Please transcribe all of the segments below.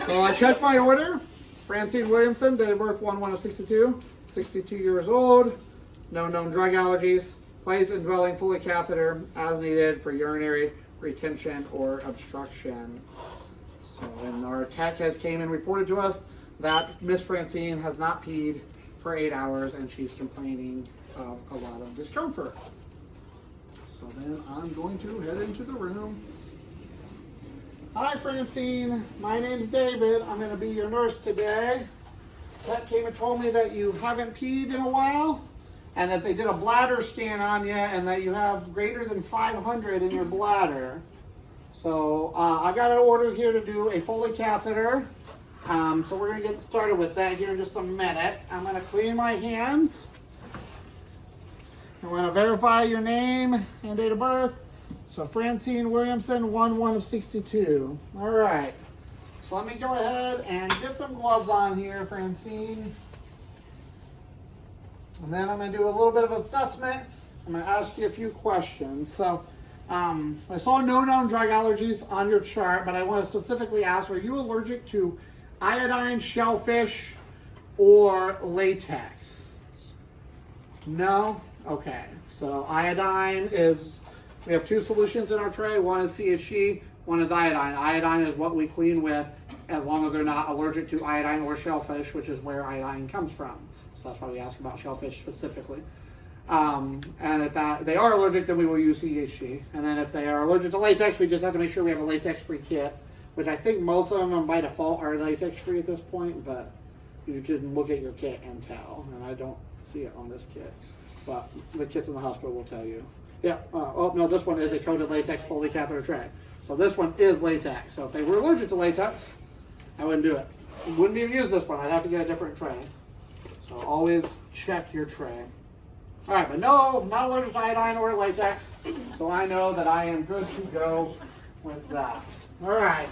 So I checked my order. Francine Williamson, date of birth 1/1 of 62, 62 years old, no known drug allergies, place and dwelling Foley catheter as needed for urinary retention or obstruction. So, and our tech has came and reported to us that Miss Francine has not peed for 8 hours and she's complaining of a lot of discomfort. So then I'm going to head into the room. Hi Francine, my name's David. I'm going to be your nurse today. Tech came and told me that you haven't peed in a while and that they did a bladder scan on you and that you have greater than 500 in your bladder. So I've got an order here to do a Foley catheter. So we're going to get started with that here in just a minute. I'm going to clean my hands. I'm going to verify your name and date of birth. So Francine Williamson, 1/1 of 62. All right. So let me go ahead and get some gloves on here, Francine. And then I'm going to do a little bit of assessment. I'm going to ask you a few questions. So I saw no known drug allergies on your chart, but I want to specifically ask, are you allergic to iodine, shellfish, or latex? No? Okay. So iodine is, we have two solutions in our tray. One is CHG, one is iodine. Iodine is what we clean with as long as they're not allergic to iodine or shellfish, which is where iodine comes from. So that's why we ask about shellfish specifically. And if they are allergic, then we will use CHG. And then if they are allergic to latex, we just have to make sure we have a latex-free kit, which I think most of them by default are latex-free at this point, but you can look at your kit and tell. And I don't see it on this kit, but the kits in the hospital will tell you. Yeah, oh no, this one is a coated latex Foley catheter tray. So this one is latex. So if they were allergic to latex, I wouldn't do it. Wouldn't even use this one. I'd have to get a different tray. So always check your tray. All right, but no, not allergic to iodine or latex. So I know that I am good to go with that. All right,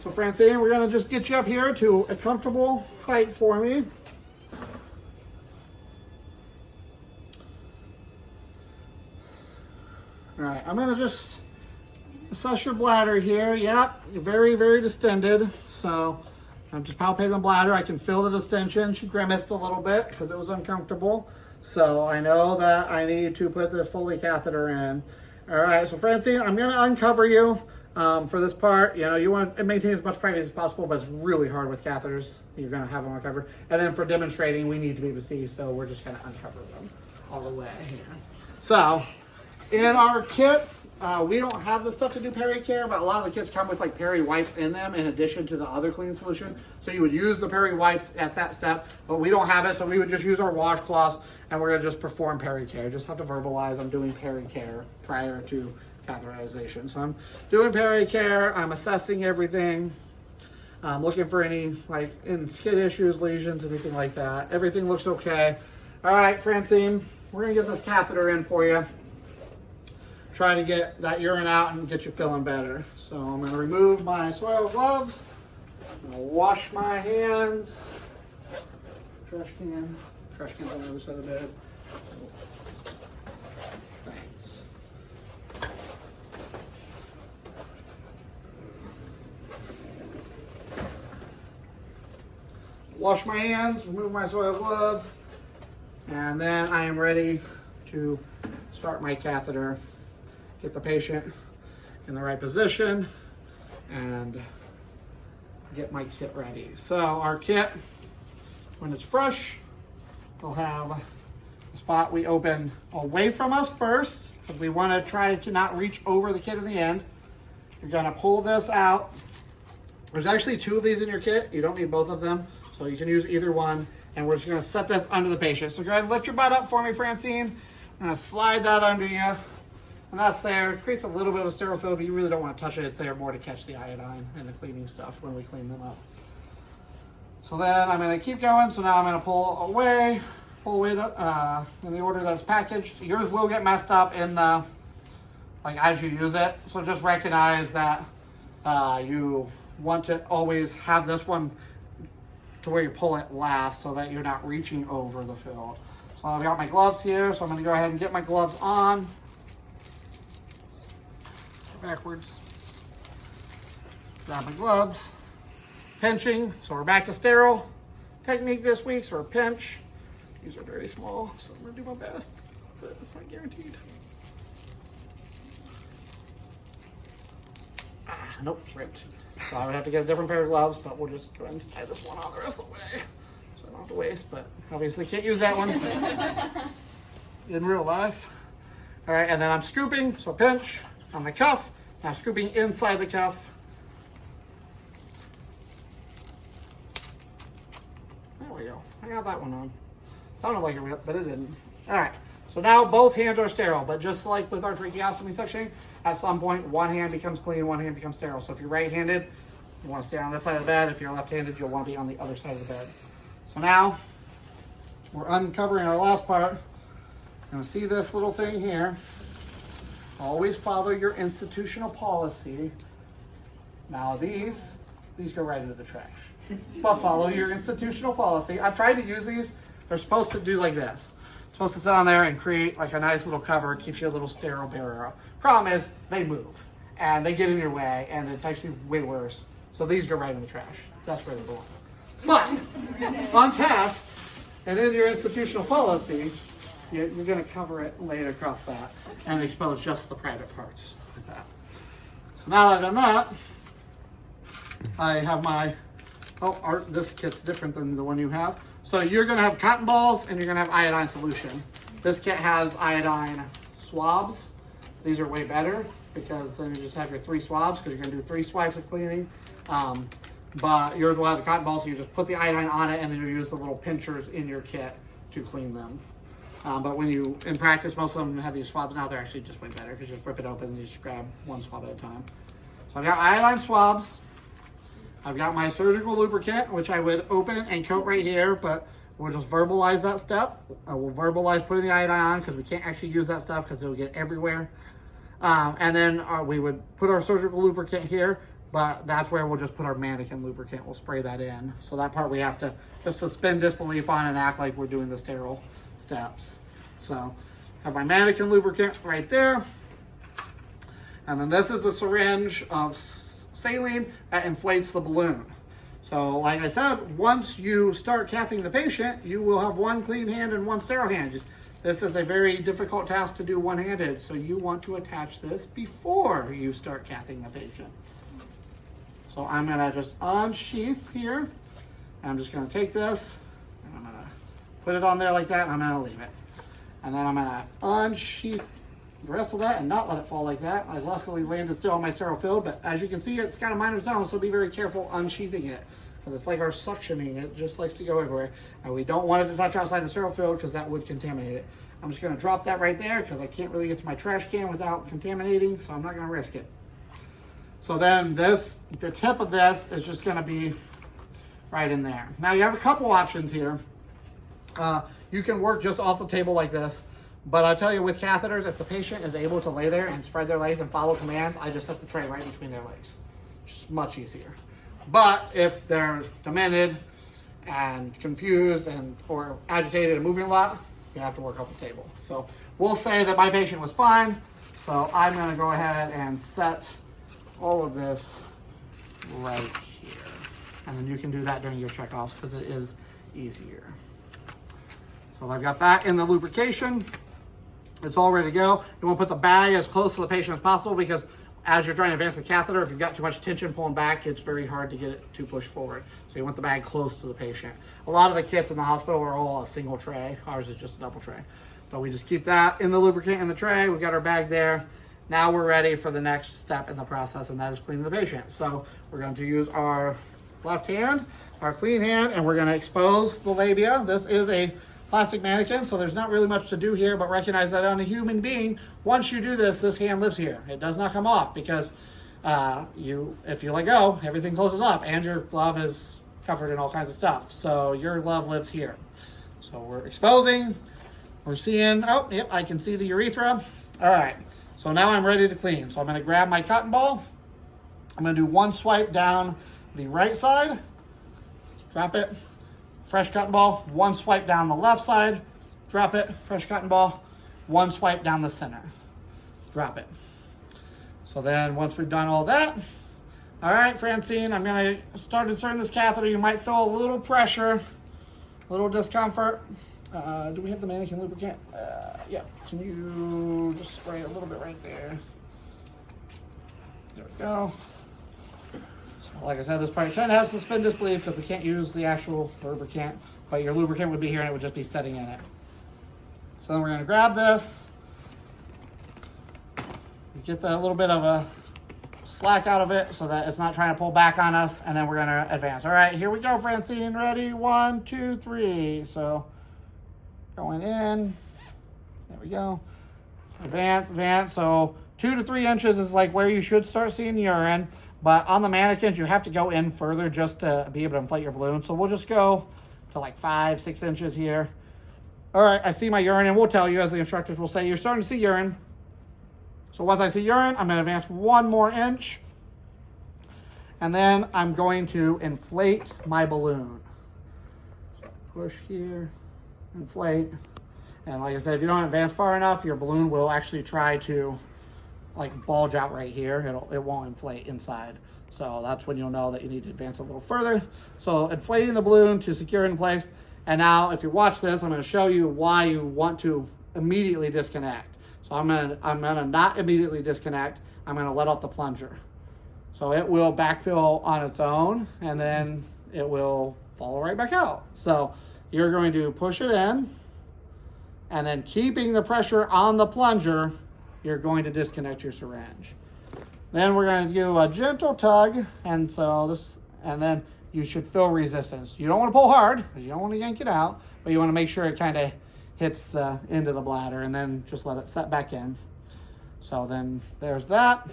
so Francine, we're gonna just get you up here to a comfortable height for me. All right, I'm gonna just assess your bladder here. Yep, you're very, very distended. So I'm just palpating the bladder. I can feel the distension. She grimaced a little bit because it was uncomfortable. So I know that I need to put this Foley catheter in. All right, so Francine, I'm gonna uncover you for this part. You know, you want to maintain as much privacy as possible, but it's really hard with catheters. You're gonna have them uncovered. And then for demonstrating, we need to be able to see, so we're just gonna uncover them all the way here. So, in our kits, we don't have the stuff to do peri-care, but a lot of the kits come with like peri wipes in them in addition to the other cleaning solution. So you would use the peri wipes at that step, but we don't have it, so we would just use our washcloths and we're gonna just perform peri-care. Just have to verbalize I'm doing peri-care prior to catheterization. So I'm doing peri-care, I'm assessing everything. I'm looking for any like in skin issues, lesions, anything like that. Everything looks okay. All right, Francine, we're gonna get this catheter in for you. Try to get that urine out and get you feeling better. So I'm going to remove my soil gloves. I'm going to wash my hands. Trash can's on the other side of the bed. Thanks. Wash my hands, remove my soil gloves, and then I am ready to start my catheter. Get the patient in the right position and get my kit ready. So our kit, when it's fresh, will have a spot we open away from us first, because we want to try to not reach over the kit in the end. You're going to pull this out. There's actually two of these in your kit. You don't need both of them, so you can use either one. And we're just going to set this under the patient. So go ahead and lift your butt up for me, Francine. I'm going to slide that under you. And that's there. It creates a little bit of a sterile film, but you really don't want to touch it. It's there more to catch the iodine and the cleaning stuff when we clean them up. So then I'm going to keep going. So now I'm going to pull away in the order that it's packaged. Yours will get messed up in the, like as you use it. So just recognize that you want to always have this one to where you pull it last so that you're not reaching over the field. So I've got my gloves here. So I'm going to go ahead and get my gloves on. Backwards. Grab my gloves. pinching. So we're back to sterile technique this week. So we're pinch. These are very small, so I'm gonna do my best, but it's not guaranteed. Nope, ripped. So I would have to get a different pair of gloves, but we'll just go ahead and tie this one on the rest of the way. So I don't have to waste, but obviously can't use that one in real life. All right, and then I'm scooping, so pinch on the cuff. Now scooping inside the cuff. There we go, I got that one on. Sounded like it ripped, but it didn't. All right, so now both hands are sterile, but just like with our tracheostomy section, at some point, one hand becomes clean, one hand becomes sterile. So if you're right-handed, you want to stay on this side of the bed. If you're left-handed, you'll want to be on the other side of the bed. So now, we're uncovering our last part. You're going to see this little thing here. Always follow your institutional policy. Now these go right into the trash. But follow your institutional policy. I've tried to use these. They're supposed to do like this. Supposed to sit on there and create like a nice little cover. It keeps you a little sterile barrier. Problem is, they move and they get in your way, and it's actually way worse. So these go right in the trash. That's where they belong. But on tests and in your institutional policy, you're going to cover it, lay it across that, and expose just the private parts like that. So now that I've done that, I have my this kit's different than the one you have. So you're going to have cotton balls and you're going to have iodine solution. This kit has iodine swabs. These are way better because then you just have your 3 swabs because you're going to do 3 swipes of cleaning. But yours will have the cotton balls, so you just put the iodine on it and then you use the little pinchers in your kit to clean them. But when you, in practice, most of them have these swabs now. They're actually just way better because you just rip it open and you just grab 1 swab at a time. So I've got iodine swabs. I've got my surgical lubricant, which I would open and coat right here, but we'll just verbalize that step. We'll verbalize putting the iodine on because we can't actually use that stuff because it'll get everywhere. And then we would put our surgical lubricant here, but that's where we'll just put our mannequin lubricant. We'll spray that in. So that part we have to just suspend disbelief on and act like we're doing the sterile steps. So have my mannequin lubricant right there. And then this is the syringe of saline that inflates the balloon. So like I said, once you start cathing the patient, you will have 1 clean hand and 1 sterile hand. This is a very difficult task to do one-handed, so you want to attach this before you start cathing the patient. So I'm gonna just unsheath here. I'm just gonna take this and I'm gonna put it on there like that and I'm gonna leave it. And then I'm gonna unsheath the rest of that and not let it fall like that. I luckily landed still on my sterile field, but as you can see, it's got a minor zone, so be very careful unsheathing it. Because it's like our suctioning, it just likes to go everywhere. And we don't want it to touch outside the sterile field because that would contaminate it. I'm just gonna drop that right there because I can't really get to my trash can without contaminating, so I'm not gonna risk it. So then the tip of this is just gonna be right in there. Now you have a couple options here. You can work just off the table like this, but I'll tell you with catheters, if the patient is able to lay there and spread their legs and follow commands, I just set the tray right between their legs. Just much easier. But if they're demented and confused or agitated and moving a lot, you have to work off the table. So we'll say that my patient was fine. So I'm gonna go ahead and set all of this right here. And then you can do that during your checkoffs because it is easier. So I've got that in the lubrication. It's all ready to go. You want to put the bag as close to the patient as possible because as you're trying to advance the catheter, if you've got too much tension pulling back, it's very hard to get it to push forward. So you want the bag close to the patient. A lot of the kits in the hospital are all a single tray. Ours is just a double tray. But we just keep that in the lubricant in the tray. We've got our bag there. Now we're ready for the next step in the process, and that is cleaning the patient. So we're going to use our left hand, our clean hand, and we're going to expose the labia. This is a plastic mannequin, so there's not really much to do here, but recognize that on a human being, once you do this, this hand lives here. It does not come off because if you let go, everything closes up and your glove is covered in all kinds of stuff. So your glove lives here. So we're exposing, we're seeing, oh, yep, I can see the urethra. All right, so now I'm ready to clean. So I'm gonna grab my cotton ball. I'm gonna do 1 swipe down the right side, drop it. Fresh cotton ball, 1 swipe down the left side, drop it, fresh cotton ball, 1 swipe down the center, drop it. So then once we've done all that, All right, Francine, I'm gonna start inserting this catheter. You might feel a little pressure, a little discomfort. Do we have the mannequin lubricant? Yeah, can you just spray a little bit right there? There we go. So like I said, this part can have suspend disbelief because we can't use the actual lubricant, but your lubricant would be here and it would just be sitting in it. So then we're gonna grab this, get that little bit of a slack out of it so that it's not trying to pull back on us, and then we're gonna advance. All right, here we go, Francine. Ready? 1, 2, 3. So going in, there we go. Advance, advance. So 2 to 3 inches is like where you should start seeing urine, but on the mannequins, you have to go in further just to be able to inflate your balloon. So we'll just go to like 5, 6 inches here. All right, I see my urine, and we'll tell you, as the instructors will say, you're starting to see urine. So once I see urine, I'm gonna advance 1 more inch, and then I'm going to inflate my balloon. So push here, inflate. And like I said, if you don't advance far enough, your balloon will actually try to like bulge out right here. It won't inflate inside. So that's when you'll know that you need to advance a little further. So inflating the balloon to secure it in place. And now if you watch this, I'm gonna show you why you want to immediately disconnect. So I'm gonna not immediately disconnect. I'm gonna let off the plunger. So it will backfill on its own, and then it will fall right back out. So you're going to push it in, and then keeping the pressure on the plunger, you're going to disconnect your syringe. Then we're going to do a gentle tug, and then you should feel resistance. You don't want to pull hard, because you don't want to yank it out, but you want to make sure it kind of hits the end of the bladder, and then just let it set back in. So then there's that.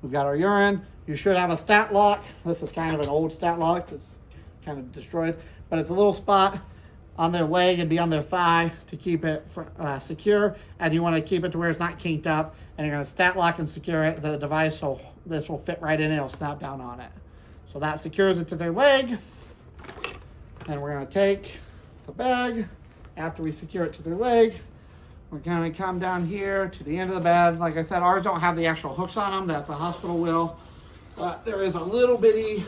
We've got our urine. You should have a stat lock. This is kind of an old stat lock. It's kind of destroyed, but it's a little spot on their leg and be on their thigh to keep it secure. And you want to keep it to where it's not kinked up, and you're going to stat lock and secure it. The device this will fit right in and it'll snap down on it. So that secures it to their leg. And we're going to take the bag. After we secure it to their leg, we're going to come down here to the end of the bed. Like I said, ours don't have the actual hooks on them that the hospital will. But there is a little bitty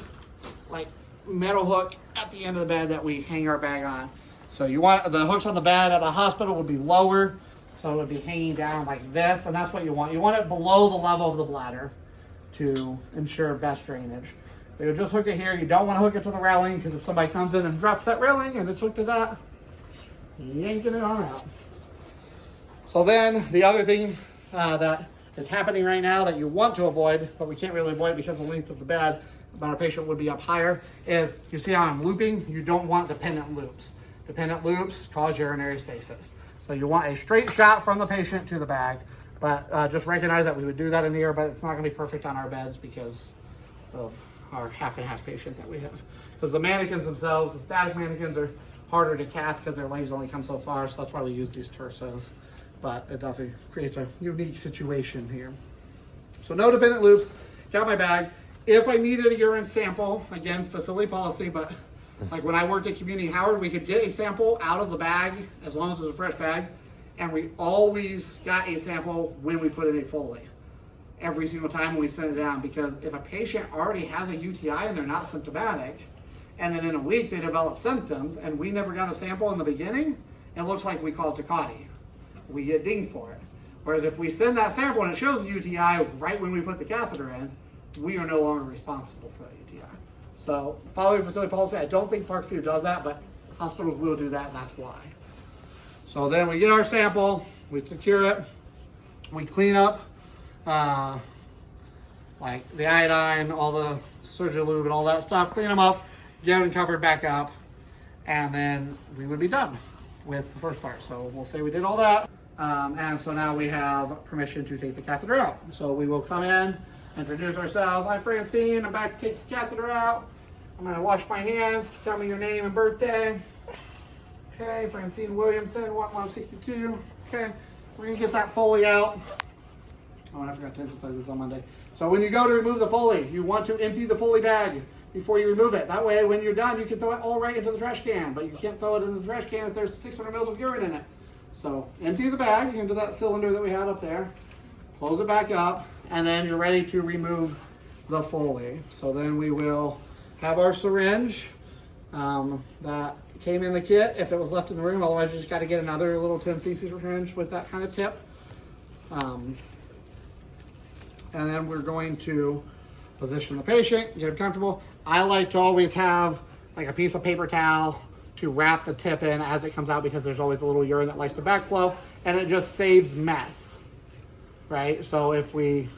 like metal hook at the end of the bed that we hang our bag on. So you want the hooks on the bed at the hospital would be lower, so it would be hanging down like this, and that's what you want. You want it below the level of the bladder to ensure best drainage. You just hook it here. You don't want to hook it to the railing, because if somebody comes in and drops that railing and it's hooked to that, yanking it on out. So then the other thing that is happening right now that you want to avoid, but we can't really avoid it because of the length of the bed, but our patient would be up higher, is you see how I'm looping? You don't want dependent loops. Dependent loops cause urinary stasis. So you want a straight shot from the patient to the bag, but just recognize that we would do that in here, but it's not gonna be perfect on our beds because of our half and half patient that we have. Because the mannequins themselves, the static mannequins, are harder to cast because their legs only come so far, so that's why we use these torsos. But it definitely creates a unique situation here. So no dependent loops, got my bag. If I needed a urine sample, again, facility policy, but like when I worked at Community Howard, we could get a sample out of the bag as long as it was a fresh bag, and we always got a sample when we put in a Foley. Every single time when we sent it down, because if a patient already has a UTI and they're not symptomatic, and then in a week they develop symptoms, and we never got a sample in the beginning, it looks like we called Takati. We get dinged for it. Whereas if we send that sample and it shows a UTI right when we put the catheter in, we are no longer responsible for that UTI. So following facility policy, I don't think Parkview does that, but hospitals will do that, and that's why. So then we get our sample, we secure it, we clean up like the iodine, all the surgery lube and all that stuff, clean them up, get them covered back up, and then we would be done with the first part. So we'll say we did all that. And so now we have permission to take the catheter out. So we will come in, introduce ourselves. I'm Francine, I'm back to take the catheter out. I'm gonna wash my hands, tell me your name and birthday. Okay, Francine Williamson, 1162. Okay, we're gonna get that Foley out. Oh, and I forgot to emphasize this on Monday. So when you go to remove the Foley, you want to empty the Foley bag before you remove it. That way, when you're done, you can throw it all right into the trash can, but you can't throw it in the trash can if there's 600 mils of urine in it. So empty the bag into that cylinder that we had up there, close it back up, and then you're ready to remove the Foley. So then we will have our syringe that came in the kit if it was left in the room. Otherwise, you just got to get another little 10cc syringe with that kind of tip. And then we're going to position the patient, get him comfortable. I like to always have like a piece of paper towel to wrap the tip in as it comes out, because there's always a little urine that likes to backflow, and it just saves mess, right? So if we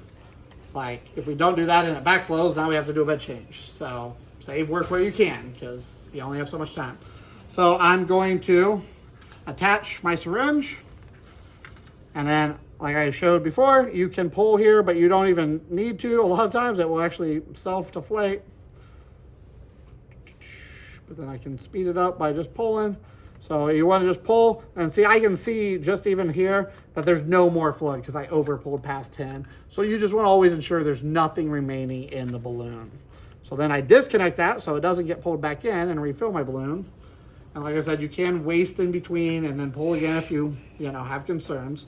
don't do that and it backflows, now we have to do a bed change. So save work where you can, because you only have so much time. So I'm going to attach my syringe, and then like I showed before, you can pull here, but you don't even need to. A lot of times it will actually self-deflate. But then I can speed it up by just pulling. So you want to just pull, and see, I can see just even here that there's no more fluid because I over pulled past 10. So you just want to always ensure there's nothing remaining in the balloon. So then I disconnect that so it doesn't get pulled back in and refill my balloon. And like I said, you can waste in between and then pull again if you have concerns.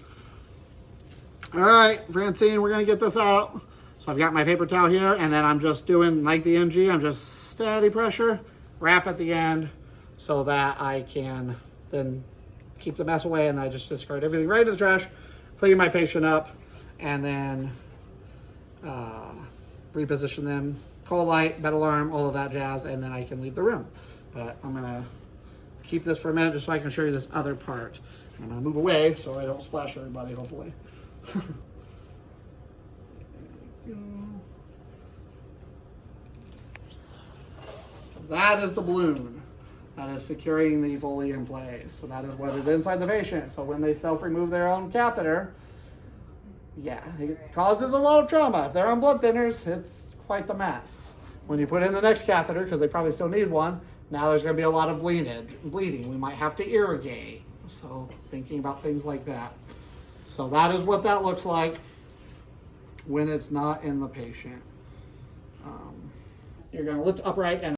All right, Francine, we're gonna get this out. So I've got my paper towel here, and then I'm just doing like the NG, I'm just steady pressure, wrap at the end so that I can then keep the mess away, and I just discard everything right into the trash, clean my patient up, and then reposition them, call light, bed alarm, all of that jazz, and then I can leave the room. But I'm gonna keep this for a minute just so I can show you this other part. I'm gonna move away so I don't splash everybody, hopefully. That is the balloon that is securing the Foley in place. So that is what is inside the patient. So when they self-remove their own catheter, yeah, it causes a lot of trauma. If they're on blood thinners, it's quite the mess. When you put in the next catheter, because they probably still need one, now there's going to be a lot of bleeding. We might have to irrigate. So thinking about things like that. So that is what that looks like when it's not in the patient. You're going to lift upright and